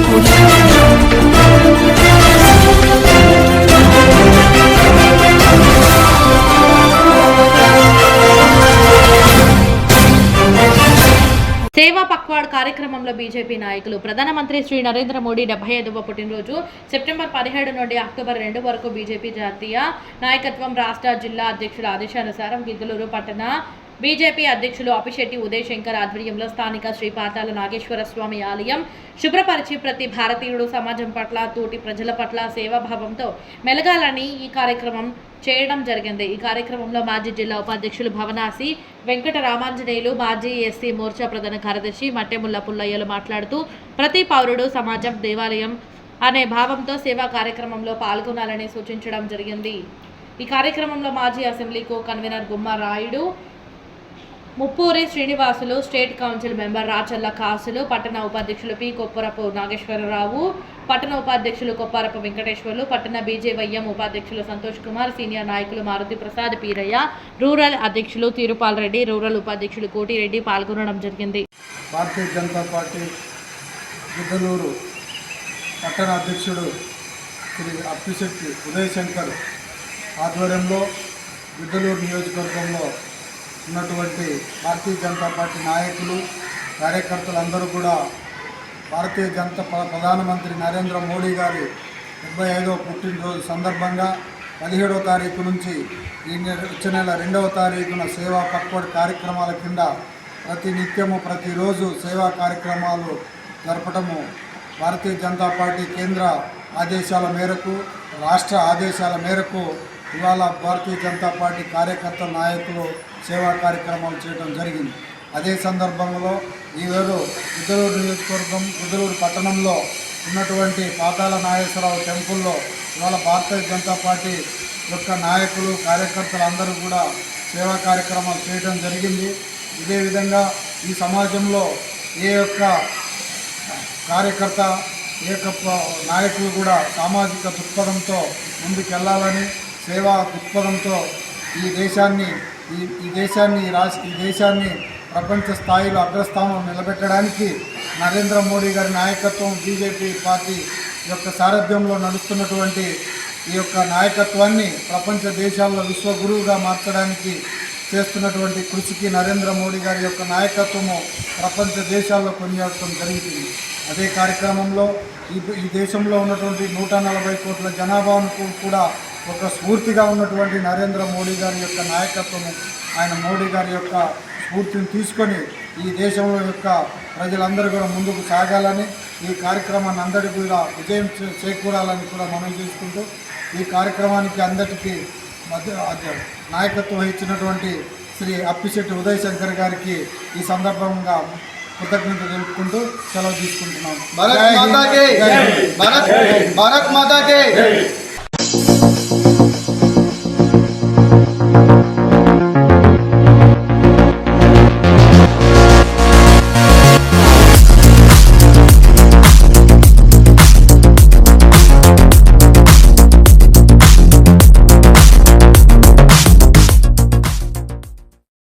సేవా పక్వాడ్ కార్యక్రమంలో బీజేపీ నాయకులు ప్రధానమంత్రి శ్రీ నరేంద్ర మోడీ 75వ పుట్టినరోజు సెప్టెంబర్ 17 నుండి అక్టోబర్ 2 వరకు బీజేపీ జాతీయ నాయకత్వం రాష్ట్ర జిల్లా అధ్యక్షుల ఆదేశానుసారం గిద్దలూరు పట్టణ బీజేపీ అధ్యక్షులు అప్పిశెట్టి ఉదయ్ శంకర్ ఆధ్వర్యంలో స్థానిక శ్రీ పాతాళ నాగేశ్వర స్వామి ఆలయం శుభ్రపరిచి ప్రతి భారతీయుడు సమాజం పట్ల తోటి ప్రజల పట్ల సేవాభావంతో మెలగాలని ఈ కార్యక్రమం చేయడం జరిగింది. ఈ కార్యక్రమంలో మాజీ జిల్లా ఉపాధ్యక్షులు భవనాసి వెంకట రామాంజనేయులు, మాజీ ఎస్సీ మోర్చా ప్రధాన కార్యదర్శి మట్టెముల్ల పుల్లయ్యలు మాట్లాడుతూ ప్రతి పౌరుడు సమాజం దేవాలయం అనే భావంతో సేవా కార్యక్రమంలో పాల్గొనాలని సూచించడం జరిగింది. ఈ కార్యక్రమంలో మాజీ assembly co convener Gumma Rayudu, Muppuri Srinivasulu, state council member Rachalla Kasulu, పట్టణ ఉపాధ్యక్షులు పి కొప్పరపు నాగేశ్వరరావు, పట్టణ ఉపాధ్యక్షులు కొప్పారపు వెంకటేశ్వర్లు, పట్టణ బీజేవైఎం ఉపాధ్యక్షులు సంతోష్ కుమార్, సీనియర్ నాయకులు మారుతి ప్రసాద్ పీరయ్య, రూరల్ అధ్యక్షులు తీరుపాల్ రెడ్డి, రూరల్ ఉపాధ్యక్షులు కోటిరెడ్డి పాల్గొనడం జరిగింది. భారతీయ జనతా పార్టీ గిద్దలూరు పట్టణ అధ్యక్షుడు శ్రీ అప్పిశెట్టి ఉదయ్ శంకర్ ఆధ్వర్యంలో గిద్దలూరు నియోజకవర్గంలో ఉన్నటువంటి భారతీయ జనతా పార్టీ నాయకులు, కార్యకర్తలందరూ కూడా భారతీయ జనతా ప్రధానమంత్రి నరేంద్ర మోడీ గారి 75వ పుట్టినరోజు సందర్భంగా 17వ తారీఖు నుంచి వచ్చే నెల 2వ తారీఖున సేవా పక్వాడ్ కార్యక్రమాల కింద ప్రతి నిత్యము ప్రతిరోజు సేవా కార్యక్రమాలు జరపటము భారతీయ జనతా పార్టీ కేంద్ర ఆదేశాల మేరకు, రాష్ట్ర ఆదేశాల మేరకు ఇవాళ భారతీయ జనతా పార్టీ కార్యకర్తల నాయకులు సేవా కార్యక్రమాలు చేయడం జరిగింది. అదే సందర్భంలో ఈరోజు గిద్దలూరు నియోజకవర్గం గిద్దలూరు పట్టణంలో ఉన్నటువంటి పాతాళ నాగేశ్వరరావు టెంపుల్లో ఇవాళ భారతీయ జనతా పార్టీ యొక్క నాయకులు, కార్యకర్తలు అందరూ కూడా సేవా కార్యక్రమాలు చేయడం జరిగింది. ఇదే విధంగా ఈ సమాజంలో ఏ యొక్క కార్యకర్త, ఏ యొక్క నాయకులు కూడా సామాజిక దృక్పథంతో ముందుకెళ్లాలని, సేవా దృక్పథంతో ఈ దేశాన్ని ప్రపంచ స్థాయిలో అగ్రస్థానంలో నిలబెట్టడానికి నరేంద్ర మోడీ గారి నాయకత్వం, బీజేపీ పార్టీ యొక్క సారథ్యంలో నడుస్తున్నటువంటి ఈ యొక్క నాయకత్వాన్ని ప్రపంచ దేశాల్లో విశ్వగురువుగా మార్చడానికి చేస్తున్నటువంటి కృషికి నరేంద్ర మోడీ గారి యొక్క నాయకత్వము ప్రపంచ దేశాల్లో కొనియాడటం జరుగుతుంది. అదే కార్యక్రమంలో ఈ దేశంలో ఉన్నటువంటి 140 కోట్ల జనాభాకు కూడా ఒక స్ఫూర్తిగా ఉన్నటువంటి నరేంద్ర మోడీ గారి యొక్క నాయకత్వము, ఆయన మోడీ గారి యొక్క స్ఫూర్తిని తీసుకొని ఈ దేశంలో యొక్క ప్రజలందరూ కూడా ముందుకు సాగాలని, ఈ కార్యక్రమాన్ని అందరికీ కూడా విజయం చేకూరాలని కూడా మనం చేసుకుంటూ ఈ కార్యక్రమానికి అందరికీ నాయకత్వం వహించినటువంటి శ్రీ అప్పిశెట్టి ఉదయ్ శంకర్ గారికి ఈ సందర్భంగా కృతజ్ఞతలు తెలుపుకుంటూ సెలవు తీసుకుంటున్నాం. భారత్ మాతా కే